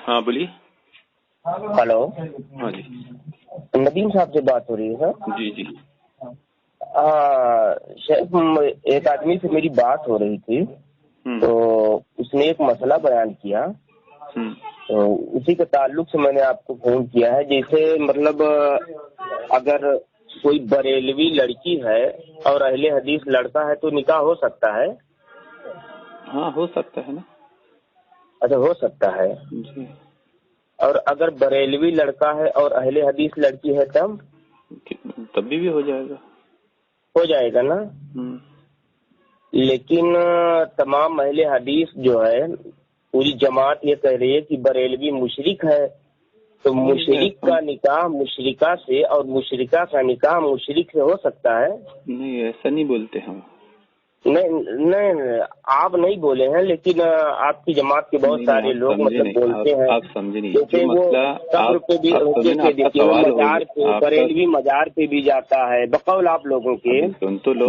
ہاں بولیے. ہلو. ہاں جی. ندیم صاحب سے بات ہو رہی ہے سر؟ جی جی. شیخ ایک آدمی سے میری بات ہو رہی تھی تو اس نے ایک مسئلہ بیان کیا تو اسی کے تعلق سے میں نے آپ کو فون کیا ہے. جیسے مطلب اگر کوئی بریلوی لڑکی ہے اور اہل حدیث لڑکا ہے تو نکاح ہو سکتا ہے؟ ہاں ہو سکتا ہے نا. اچھا ہو سکتا ہے. جی. اور اگر بریلوی لڑکا ہے اور اہل حدیث لڑکی ہے تب بھی ہو جائے گا. ہو جائے گا نا. لیکن تمام اہل حدیث جو ہے پوری جماعت یہ کہہ رہی ہے کہ بریلوی مشرک ہے تو مشرک کا نکاح مشرکہ سے اور مشرکہ کا نکاح مشرک سے ہو سکتا ہے؟ نہیں ایسا نہیں بولتے ہم. نہیں آپ نہیں بولے ہیں لیکن آپ کی جماعت کے بہت سارے لوگ مطلب بولتے ہیں. آپ سمجھے نہیں جیسے وہ قبر پہ بھی مزار پہ بریلوی مزار پہ بھی جاتا ہے بقول آپ لوگوں کے.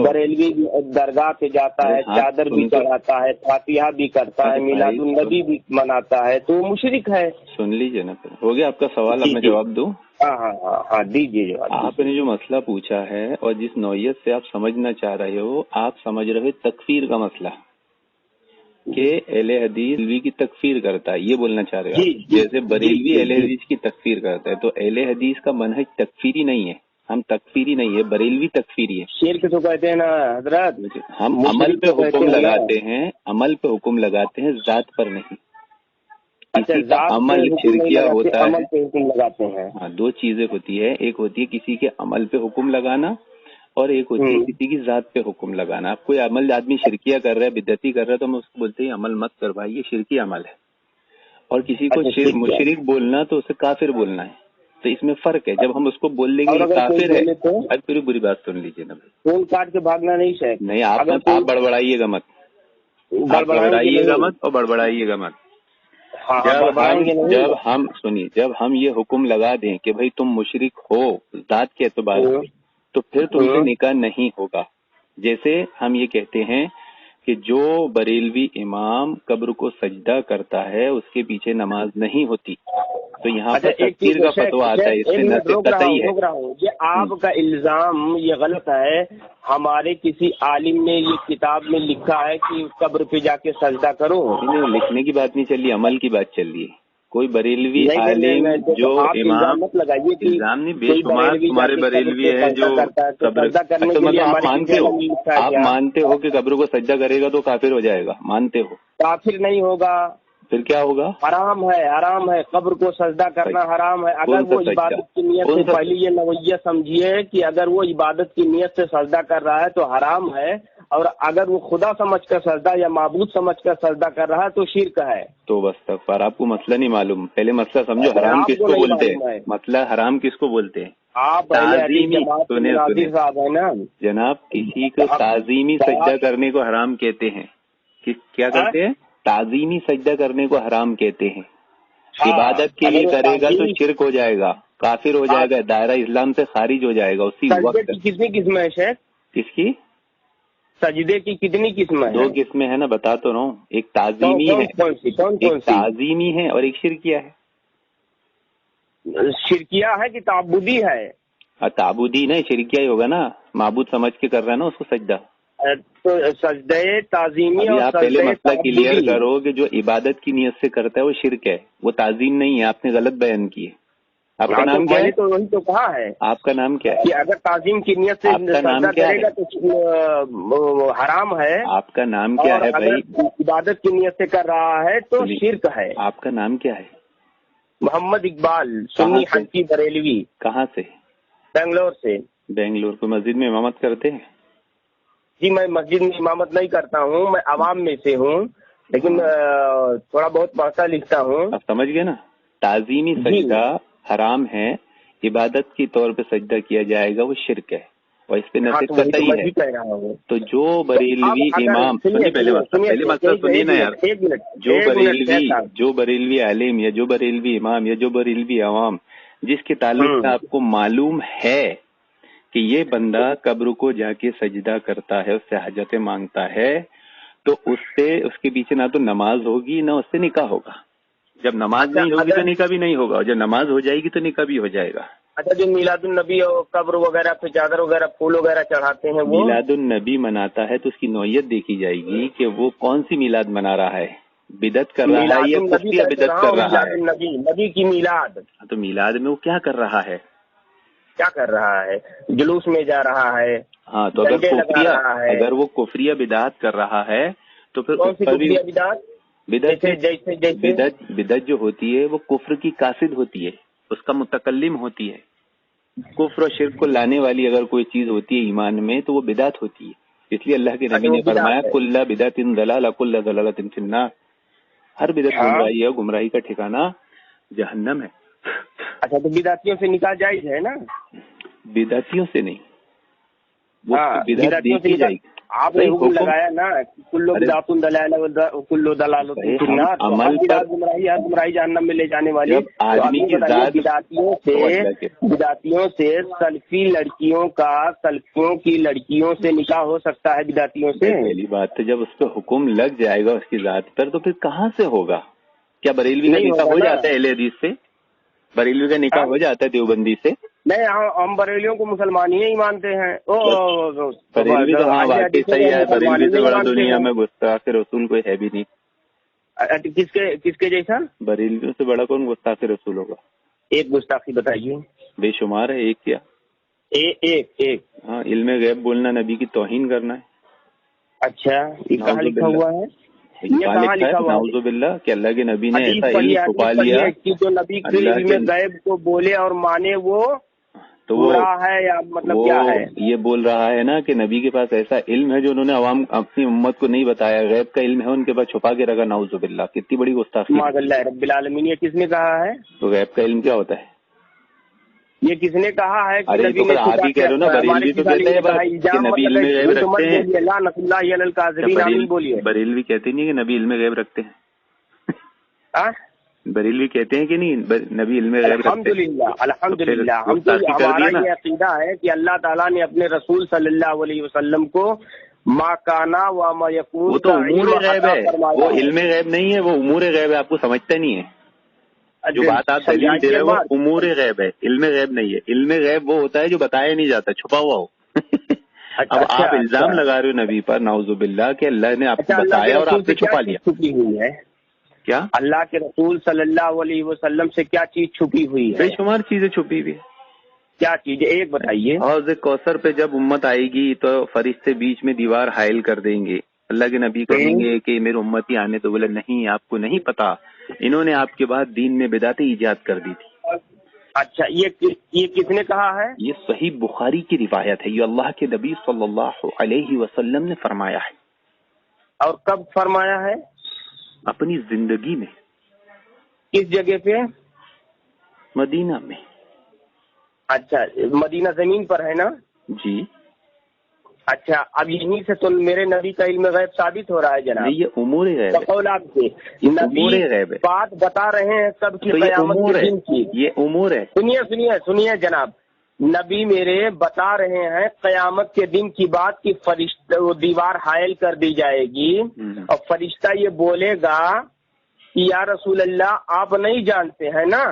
بریلوی درگاہ پہ جاتا ہے چادر بھی چڑھاتا ہے فاتحہ بھی کرتا ہے میلاد النبی بھی مناتا ہے تو وہ مشرک ہے. سن لیجیے نا. ہو گیا آپ کا سوال. اب میں جواب دوں؟ ہاں دیجیے جواب. آپ نے جو مسئلہ پوچھا ہے اور جس نوعیت سے آپ سمجھنا چاہ رہے ہو آپ سمجھ رہے تکفیر کا مسئلہ کہ اہل حدیث بریلوی کی تکفیر کرتا ہے یہ بولنا چاہ رہے ہو. جیسے بریلوی اہل حدیث کی تکفیر کرتا ہے تو اہل حدیث کا منہج تکفیری نہیں ہے. ہم تکفیری نہیں ہے بریلوی تکفیری ہے. شرک تو کہتے ہیں نا حضرت. ہم عمل پہ حکم لگاتے ہیں عمل پہ حکم لگاتے ہیں ذات پر نہیں. کسی کا عمل شرکیہ ہوتا ہے. لگاتے ہیں. ہاں دو چیزیں ہوتی ہے. ایک ہوتی ہے کسی کے عمل پہ حکم لگانا اور ایک ہوتی ہے کسی کی ذات پہ حکم لگانا. آپ کوئی عمل آدمی شرکیہ کر رہا ہے بدعتی کر رہا ہے تو ہم اس کو بولتے ہیں عمل مت کر بھائی یہ شرکی عمل ہے. اور کسی کو مشرک بولنا تو اسے کافر بولنا ہے. تو اس میں فرق ہے. جب ہم اس کو بول لیں گے یہ کافر ہے. اب پوری بری بات سن لیجیے نا بھائی. فون کاٹ کے بھاگنا نہیں شاید. نہیں آپ بڑبڑائیے گا مت. بڑبڑائیے گا مت اور بڑبڑائیے گا مت. جب ہم سنیے جب ہم یہ حکم لگا دیں کہ بھائی تم مشرک ہو ذات کے اعتبار سے تو پھر تم سے نکاح نہیں ہوگا. جیسے ہم یہ کہتے ہیں کہ جو بریلوی امام قبر کو سجدہ کرتا ہے اس کے پیچھے نماز نہیں ہوتی تو یہاں پر تکفیر کا فتویٰ آتا ہے. اس سے نہ قطعی ہے. یہ آپ کا الزام یہ غلط ہے. ہمارے کسی عالم نے یہ کتاب میں لکھا ہے کہ قبر پہ جا کے سجدہ کرو. نہیں لکھنے کی بات نہیں چل رہی عمل کی بات چل رہی ہے. کوئی بریلوی عالم جو امام الزام نہیں بے شمار تمہارے بریلوی ہے جو آپ مانتے ہو کہ قبر کو سجدہ کرے گا تو کافر ہو جائے گا. مانتے ہو؟ کافر نہیں ہوگا. پھر کیا ہوگا؟ حرام ہے. قبر کو سجدہ کرنا حرام ہے. اگر وہ عبادت کی نیت سے پہلے یہ نوعیت سمجھیے کہ اگر وہ عبادت کی نیت سے سجدہ کر رہا ہے تو حرام ہے اور اگر وہ خدا سمجھ کر سجدہ یا معبود سمجھ کر سجدہ کر رہا ہے تو شرک ہے. تو بس تک پر آپ کو مسئلہ نہیں معلوم. پہلے مسئلہ سمجھو حرام کس کو بولتے ہیں. مسئلہ حرام کس کو بولتے ہیں؟ آپ صاحب ہے نا جناب. کسی کو تعظیمی سجدہ کرنے کو حرام کہتے ہیں. کیا کرتے ہیں؟ تعظیمی سجدہ کرنے کو حرام کہتے ہیں. عبادت کے لیے کرے گا تو شرک ہو جائے گا کافر ہو جائے گا دائرہ اسلام سے خارج ہو جائے گا اسی وقت. کتنی قسمیں ہیں شیخ؟ کس کی؟ سجدے کی کتنی قسمیں؟ 2 قسمیں ہیں نا بتا تو رہا ہوں. ایک تعظیمی ہے ایک تعظیمی ہے اور ایک شرکیہ ہے. شرکیہ ہے کہ تعبدی ہے؟ تعبدی نہیں شرکیہ ہی ہوگا نا. معبود سمجھ کے کر رہا ہے نا اس کو سجدہ. تو سجدے تعظیمی اور آپ پہلے مسئلہ کلیئر کرو کہ جو عبادت کی نیت سے کرتا ہے وہ شرک ہے وہ تعظیم نہیں ہے. آپ نے غلط بیان کی ہے. آپ کا نام کیا ہے؟ تو وہی تو کہا ہے. آپ کا نام کیا ہے؟ کہ اگر تعظیم کی نیت سے سجدہ کرے گا تو حرام ہے. آپ کا نام کیا ہے بھائی؟ عبادت کی نیت سے کر رہا ہے تو شرک ہے. آپ کا نام کیا ہے؟ محمد اقبال سنی حنفی بریلوی. کہاں سے؟ بنگلور سے. بنگلور کو مسجد میں امامت کرتے ہیں؟ جی میں مسجد میں امامت نہیں کرتا ہوں. میں عوام میں سے ہوں لیکن تھوڑا بہت پڑھتا لکھتا ہوں. آپ سمجھ گئے نا. تعظیمی سجدہ حرام ہے. عبادت کے طور پہ سجدہ کیا جائے گا وہ شرک ہے اور اس پہ نصیحت قطعی ہے. تو جو بریلوی امام پہلے مسئلہ سنیے نا یار. جو بریلوی عالم یا جو بریلوی امام یا جو بریلوی عوام جس کے تعلق سے آپ کو معلوم ہے کہ یہ بندہ قبر کو جا کے سجدہ کرتا ہے اس سے حاجتیں مانگتا ہے تو اس سے اس کے پیچھے نہ تو نماز ہوگی نہ اس سے نکاح ہوگا. جب نماز نہیں ہوگی تو نکاح بھی نہیں ہوگا, اور جب نماز ہو جائے گی تو نکاح بھی ہو جائے گا. اچھا, جو میلاد النبی اور قبر وغیرہ پہ چادر وغیرہ پھول وغیرہ چڑھاتے ہیں, وہ میلاد النبی مناتا ہے تو اس کی نوعیت دیکھی جائے گی کہ وہ کون سی میلاد منا رہا ہے, بدعت کر رہا ہے یا کفر یا بدعت کر رہا ہے. نبی کی میلاد, تو میلاد میں وہ کیا کر رہا ہے, کیا کر رہا ہے؟ جلوس میں جا رہا ہے. ہاں, تو اگر وہ کفریہ بدعت کر رہا ہے تو پھر کون سی کفریہ بدعت؟ بدعت جو ہوتی ہے وہ کفر کی قاصد ہوتی ہے, اس کا متکلم ہوتی ہے. کفر و شرک کو لانے والی اگر کوئی چیز ہوتی ہے ایمان میں تو وہ بدعت ہوتی ہے. اس لیے اللہ کے نبی نے فرمایا کل بدعت ضلالہ کل ضلالۃ فی النار, ہر بدعت گمراہی ہے, گمراہی کا ٹھکانہ جہنم ہے. اچھا, تو بدعتیوں سے نکاح جائز ہے نا؟ بدعتیوں سے نہیں, وہ بدعت دیکھی جائے گی. آپ نے حکم لگایا نا کلو بدعت کلو دلالۃ فی النار, گمراہی جہنم میں لے جانے والی. آدمی کی ذات بدعتیوں سے سلفی لڑکیوں کا سلفیوں کی لڑکیوں سے نکاح ہو سکتا ہے بدعتیوں سے؟ پہلی بات تو جب اس پہ حکم لگ جائے گا اس کی ذات پر تو پھر کہاں سے ہوگا؟ کیا بریلوی کا نکاح ہو جاتا ہے اہل حدیث سے؟ بریلوی کا نکاح ہو جاتا ہے دیوبندی سے؟ نہیں, ہم بریلیوں کو مسلمان ہی مانتے ہیں. بریلوی تو ہاں واقعی صحیح ہے, بریلوی سے بڑا دنیا میں گستاخ رسول کوئی ہے بھی نہیں. کس کے جیسا؟ بریلویوں سے بڑا کون گستاخ رسول ہوگا؟ ایک گستاخی بتائیے. بے شمار ہے, ایک کیا ایک. ہاں, علم غیب بولنا نبی کی توہین کرنا ہے. اچھا, یہ کہاں لکھا ہوا ہے؟ نعوذ باللہ کہ اللہ کے نبی نے ایسا علم چھپا لیا کہ جو نبی کے علم غیب کو بولے اور مانے وہ تو وہ ہے یا مطلب کیا ہے؟ یہ بول رہا ہے نا کہ نبی کے پاس ایسا علم ہے جو انہوں نے عوام اپنی امت کو نہیں بتایا, غیب کا علم ہے ان کے پاس چھپا کے رکھا. نعوذ باللہ, کتنی بڑی گستاخی. معاذ اللہ رب العالمین, یہ کس نے کہا ہے؟ تو غیب کا علم کیا ہوتا ہے؟ یہ کس نے کہا ہے کہ نبی نے آپ ہی کہہ رہے ہو نا, بریلوی تو کہتے ہیں کہ نبی علم غیب رکھتے ہیں. بریلوی کہتے نہیں کہ نبی علم غیب رکھتے ہیں. بریلوی کہتے ہیں کہ نہیں نبی علم غیب رکھتے ہیں؟ الحمدللہ ہم تو ہمارا یہ عقیدہ ہے کہ اللہ تعالیٰ نے اپنے رسول صلی اللہ علیہ وسلم کو ما کانا و ما یکون, وہ تو امور غیب ہے, وہ علم غیب نہیں ہے, وہ امور غیب ہے. آپ کو سمجھتا نہیں ہے جو بات آپ دلیل دے رہے ہو, امور غیب ہے, علم غیب نہیں ہے. علم غیب وہ ہوتا ہے جو بتایا نہیں جاتا, چھپا ہوا ہو. اب آپ الزام لگا رہے ہو نبی پر نعوذ باللہ کہ اللہ نے آپ کو بتایا اور آپ سے چھپا لیا. چھپی ہوئی ہے کیا؟ اللہ کے رسول صلی اللہ علیہ وسلم سے کیا چیز چھپی ہوئی ہے؟ بے شمار چیزیں چھپی ہوئی. کیا چیز؟ ایک بتائیے. حوض کوثر پہ جب امت آئے گی تو فرشتے بیچ میں دیوار حائل کر دیں گے. اللہ کے نبی کہیں گے کہ میرے امتی آنے تو بولے نہیں, آپ کو نہیں پتا, انہوں نے آپ کے بعد دین میں بدعتیں ایجاد کر دی تھی. اچھا, یہ کس نے کہا ہے؟ یہ صحیح بخاری کی روایت ہے, یہ اللہ کے نبی صلی اللہ علیہ وسلم نے فرمایا ہے. اور کب فرمایا ہے؟ اپنی زندگی میں. کس جگہ پہ؟ مدینہ میں. اچھا, مدینہ زمین پر ہے نا؟ جی. اچھا, اب یہیں سے تو میرے نبی کا علم غیب ثابت ہو رہا ہے جناب. یہ امور غیب ہے, نبی بات بتا رہے ہیں کب کی؟ قیامت کے دن کی. یہ امور ہے. سنیے جناب, نبی میرے بتا رہے ہیں قیامت کے دن کی بات کی فرشتہ وہ دیوار حائل کر دی جائے گی اور فرشتہ یہ بولے گا کہ یا رسول اللہ آپ نہیں جانتے ہیں نا.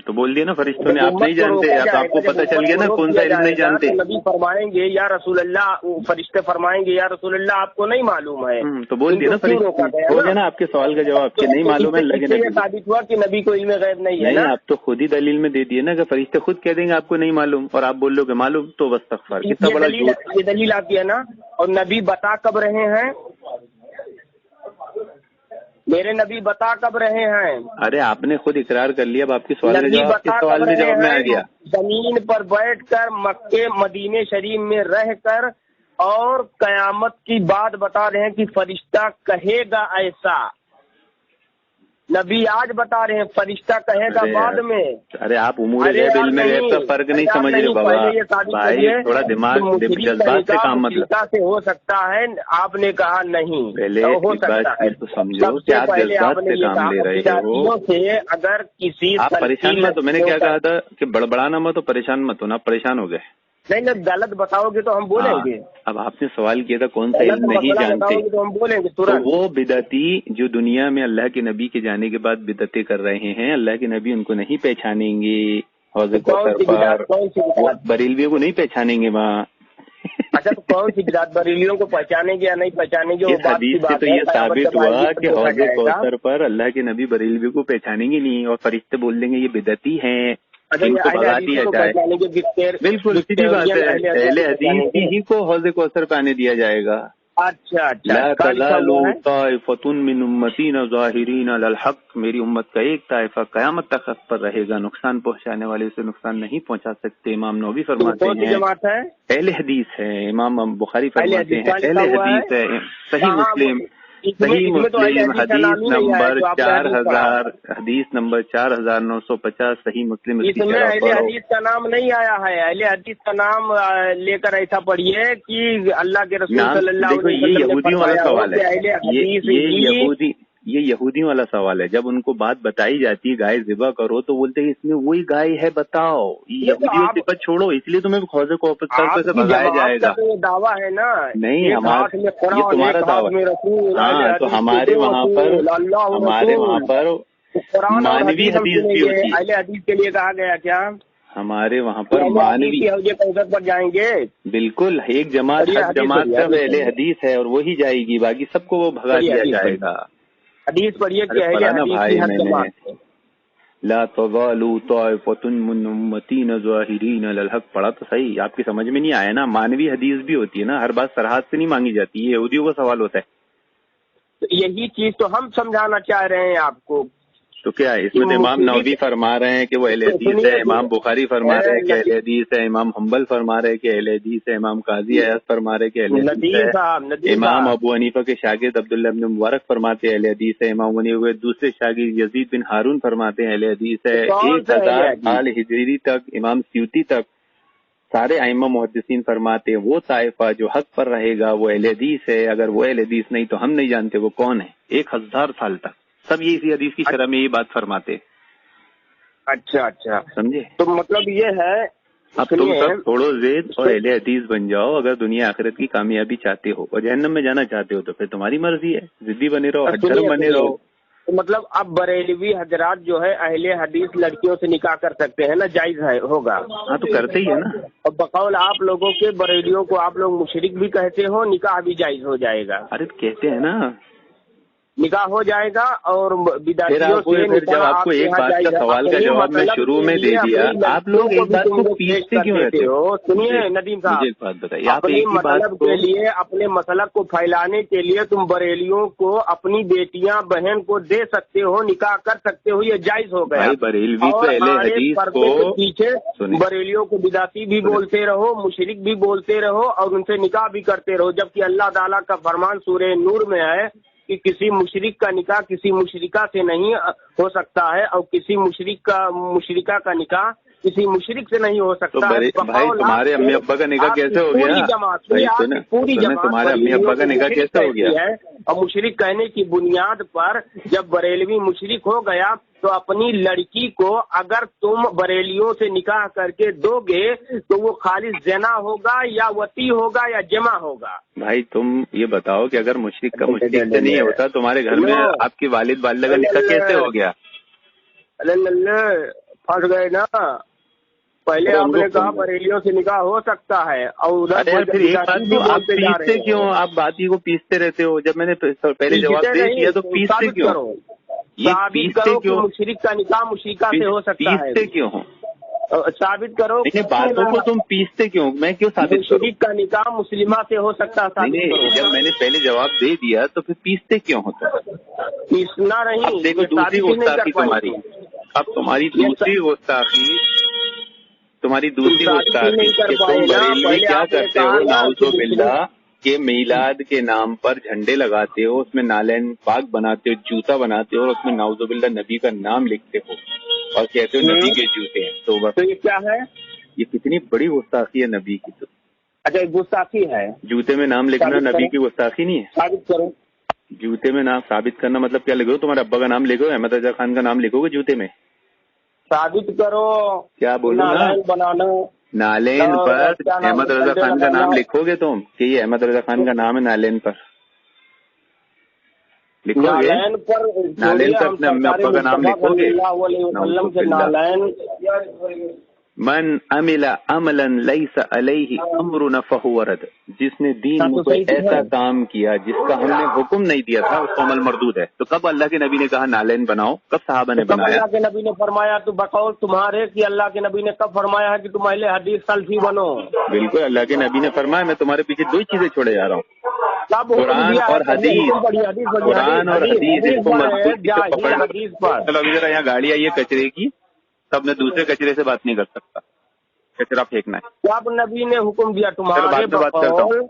تو بول دیا نا فرشتوں نے, آپ نہیں جانتے, آپ کو پتہ چل گیا نا کون سا علم نہیں جانتے. نبی فرمائیں گے یا رسول اللہ, فرشتے فرمائیں گے یا رسول اللہ آپ کو نہیں معلوم ہے. تو بول دیا نا فرشتہ, ہو گیا نا آپ کے سوال کا جواب کہ نہیں معلوم ہے. اللہ کے نبی ثابت ہوا کہ نبی کو علم غیب نہیں ہے. نہیں, آپ تو خود ہی دلیل میں دے دیے نا کہ فرشتے خود کہہ دیں گے آپ کو نہیں معلوم اور آپ بول لو کہ معلوم, تو بس تغفر. کتنا بڑا جھوٹ. یہ دلیل آتی ہے نا. اور نبی بتا کب رہے ہیں؟ میرے نبی بتا کب رہے ہیں؟ ارے آپ نے خود اقرار کر لیا, اب آپ کی سوال کا جواب آپ کے سوال میں جواب میں آ گیا. زمین پر بیٹھ کر مکے مدینے شریف میں رہ کر اور قیامت کی بات بتا رہے ہیں کہ فرشتہ کہے گا ایسا. نبی آج بتا رہے ہیں فرشتہ کہے گا بعد میں. ارے آپ امور غیب علم غیب کا فرق نہیں سمجھ رہے بابا بھائی, تھوڑا دماغ جذبات سے کام مطلب سے ہو سکتا ہے. آپ نے کہا نہیں, پہلے ہو سکتا ہے تو سمجھو کہ آپ جذبات سے کام لے رہے ہو. اگر کسی آپ پریشان مت ہو, میں نے کیا کہا تھا کہ بڑبڑانا مت ہو, پریشان مت ہو نا. پریشان ہو گئے نہیں نہیں غلط بتاؤ گے تو ہم بولیں گے. اب آپ نے سوال کیا تھا کون سا علم نہیں جانتے تو ہم بولیں گے. تو وہ بدعتی جو دنیا میں اللہ کے نبی کے جانے کے بعد بدعتیں کر رہے ہیں، اللہ کے نبی ان کو نہیں پہچانیں گے حوض کوثر پر، بریلویوں کو نہیں پہچانیں گے وہاں. اچھا تو کون سی بدعت بریلیوں کو پہچانیں گے یا نہیں پہچانیں گے؟ اس حدیث سے تو یہ ثابت ہوا کہ حوض کوثر پر اللہ کے نبی بریلویوں کو پہچانیں گے نہیں، اور فرشتے بول دیں گے یہ بدعتی ہیں، ان کو بھگا دیا جائے. بالکل سیدھی بات ہے، اہل حدیث ہی کو حوض کوثر پہ آنے دیا جائے گا. اچھا اچھا. لا تزال طائفة من امتی ظاہرین علی الحق، میری امت کا ایک طائفہ قیامت تک حق پر رہے گا، نقصان پہنچانے والے سے نقصان نہیں پہنچا سکتے. امام نووی فرماتے ہیں اہل حدیث ہے، امام بخاری فرماتے ہیں اہل حدیث ہے. صحیح مسلم حدیث نمبر 4000 حدیث نمبر 4950 صحیح مسلم. اس میں اہل حدیث کا نام نہیں آیا ہے. اہل حدیث کا نام لے کر ایسا پڑھیے کہ اللہ کے رسول صلی اللہ علیہ وسلم. یہ یہودیوں والا سوال ہے، یہ یہودیوں والا سوال ہے. جب ان کو بات بتائی جاتی ہے گائے ذبح کرو تو بولتے ہیں اس میں وہی گائے ہے، بتاؤ. یہودیوں کی بات چھوڑو، اس لیے تمہیں حوض کوثر سے بھگایا جائے گا. دعویٰ ہے نا، نہیں یہ تمہارا دعویٰ. ہاں تو ہمارے وہاں پر مانوی حدیث بھی ہوتی ہے. اہل حدیث کے لیے کہا گیا کیا؟ ہمارے وہاں پر مانوی حوض کوثر پر جائیں گے. بالکل، ایک جماعت سب اہل حدیث ہے اور وہی جائے گی، باقی سب کو وہ بھگا دیا جائے گا. حدیث پڑھیے کہ اہل حدیث کی جماعت لا تزال طائفة من امتی ظاہرین علی الحق پڑھا تو صحیح. آپ کی سمجھ میں نہیں آیا نا، مانوی حدیث بھی ہوتی ہے نا، ہر بات سرحد سے نہیں مانگی جاتی، یہ یہودیوں کا سوال ہوتا ہے. یہی چیز تو ہم سمجھانا چاہ رہے ہیں آپ کو. تو کیا اس میں امام نووی فرما رہے ہیں کہ وہ اہل حدیث ہے، امام بخاری فرما رہے ہیں کہ اہل حدیث ہے، امام حنبل فرما رہے ہیں کہ اہل حدیث ہے، امام قاضی عیاض فرما رہے ہیں کہ اہل حدیث ہے، امام ابو حنیفہ کے شاگرد عبداللہ بن مبارک فرماتے ہیں اہل حدیث ہے، امام حنیفہ کے دوسرے شاگرد یزید بن ہارون فرماتے ہیں اہل حدیث ہے. 1000 سال ہجری تک امام سیوطی تک سارے ائمہ محدثین فرماتے ہیں وہ طائفہ جو حق پر رہے گا وہ اہل حدیث ہے، اگر وہ اہل حدیث نہیں تو ہم نہیں جانتے وہ کون ہے. 1000 سال تک سب یہ اسی حدیث کی شرح میں یہ بات فرماتے. اچھا اچھا سمجھے؟ تو مطلب یہ ہے اب تم سب چھوڑو زید اور اہل حدیث بن جاؤ اگر دنیا آخرت کی کامیابی چاہتے ہو اور جہنم میں جانا چاہتے ہو تو پھر تمہاری مرضی ہے، ضدی بنے رہو، ہٹھرم بنے رہو. مطلب اب بریلوی حضرات جو ہے اہل حدیث لڑکیوں سے نکاح کر سکتے ہیں نا، جائز ہے ہوگا؟ ہاں تو کرتے ہی ہے نا. اور بقول آپ لوگوں کے بریلیوں کو آپ لوگ مشرک بھی کہتے ہو، نکاح بھی جائز ہو جائے گا. ارے کہتے ہیں نا، نکاح ہو جائے گا. اور جب آپ کو ایک بات کا سوال کا جواب میں شروع میں دے دیا، آپ لوگ ایک بات کو پیچھتے کیوں رہتے ہو؟ سنیے ندیم صاحب، ایک بات بتائیے، آپ اپنے مطلب کے لیے، اپنے مسلک کو پھیلانے کے لیے تم بریلیوں کو اپنی بیٹیاں بہن کو دے سکتے ہو، نکاح کر سکتے ہو، یہ جائز ہو گیا. بریلوی تو اہل حدیث کو پیچھے بریلیوں کو بدعتی بھی بولتے رہو، مشرک بھی بولتے رہو اور ان سے نکاح بھی کرتے رہو، جبکہ اللہ تعالیٰ کا فرمان سورہ نور میں ہے کہ کسی مشرک کا نکاح کسی مشرکہ سے نہیں ہو سکتا ہے، اور کسی مشرکہ کا نکاح کسی مشرک سے نہیں ہو سکتا. بھائی تمہارے امی ابا کا نکاح کیسے ہو گیا؟ پوری جماعت تمہارے امی ابا کا نکاح کیسے ہو گیا؟ اور مشرک کہنے کی بنیاد پر جب بریلوی مشرک ہو گیا تو اپنی لڑکی کو اگر تم بریلیوں سے نکاح کر کے دو گے تو وہ خالص زنا ہوگا یا وطی ہوگا یا جمع ہوگا؟ بھائی تم یہ بتاؤ کہ اگر مشرک کا مشرک سے نہیں ہوتا تمہارے گھر میں آپ کی والد والدہ کا نکاح کیسے ہو گیا؟ پھنس گئے نا. پہلے آپ نے کہا بریلیوں سے نکاح ہو سکتا ہے اور پھر ایک بات تو آپ پیستے کیوں؟ آپ بات ہی کو پیستے رہتے ہو. جب میں نے پہلے جواب دے دیا تو پیستے کیوں؟ ثابت کرو کہ مشرک کا نکاح مشرکہ سے ہو سکتا ہے. پیستے کیوں؟ ثابت کرو. باتوں کو تم پیستے کیوں؟ میں کیوں ثابت کروں؟ مشرک کا نکاح مسلمہ سے ہو سکتا ہے. جب میں نے پہلے جواب دے دیا تو پھر پیستے کیوں ہوتا؟ پیسنا نہیں. دیکھو دوسری گستاخی تمہاری، اب تمہاری دوسری گستاخی تم بریلوی کیا کرتے ہو؟ نعوذ باللہ کہ میلاد کے نام پر جھنڈے لگاتے ہو، اس میں نالین پاک بناتے ہو، جوتا بناتے ہو اور اس میں نعوذ باللہ نبی کا نام لکھتے ہو اور کہتے ہو نبی کے جوتے ہیں. تو یہ کیا ہے؟ یہ کتنی بڑی گستاخی ہے نبی کی. تو اچھا گستاخی ہے، جوتے میں نام لکھنا نبی کی گستاخی نہیں ہے؟ ثابت کرو. جوتے میں نام ثابت کرنا مطلب کیا لکھو؟ تمہارے ابا کا نام لکھو، احمد رضا خان کا نام لکھو گے جوتے میں؟ ثابت کرو. کیا بولو نا؟ بنانا نالین پر احمد رضا خان کا نام لکھو گے تم کہ یہ احمد رضا خان کا نام ہے نالین پر لکھو گے؟ نالین پر اپنے امی ابا کا نام لکھو گے؟ من عمل عملا لیس علیہ امرنا فہو رد، جس نے دین میں کوئی ایسا کام کیا جس کا ہم نے حکم نہیں دیا تھا اس کو عمل مردود ہے۔ تو کب اللہ کے نبی نے کہا نالین بناؤ؟ کب صحابہ نے بنایا؟ اللہ کے نبی نے فرمایا تو بقول تمہارے کہ اللہ کے نبی نے کب فرمایا ہے کہ تم اہل حدیث سلفی بنو؟ بالکل اللہ کے نبی نے فرمایا، میں تمہارے پیچھے دو چیزیں چھوڑے جا رہا ہوں، قرآن اور حدیث۔ قرآن اور حدیث اس کو مضبوط۔ چلو ابھی ذرا یہاں گاڑی آئی ہے کچرے کی، تب میں دوسرے کچرے سے بات نہیں کر سکتا، کچرا پھینکنا ہے۔ جب نبی نے حکم دیا تمہارے بات کرتا ہوں۔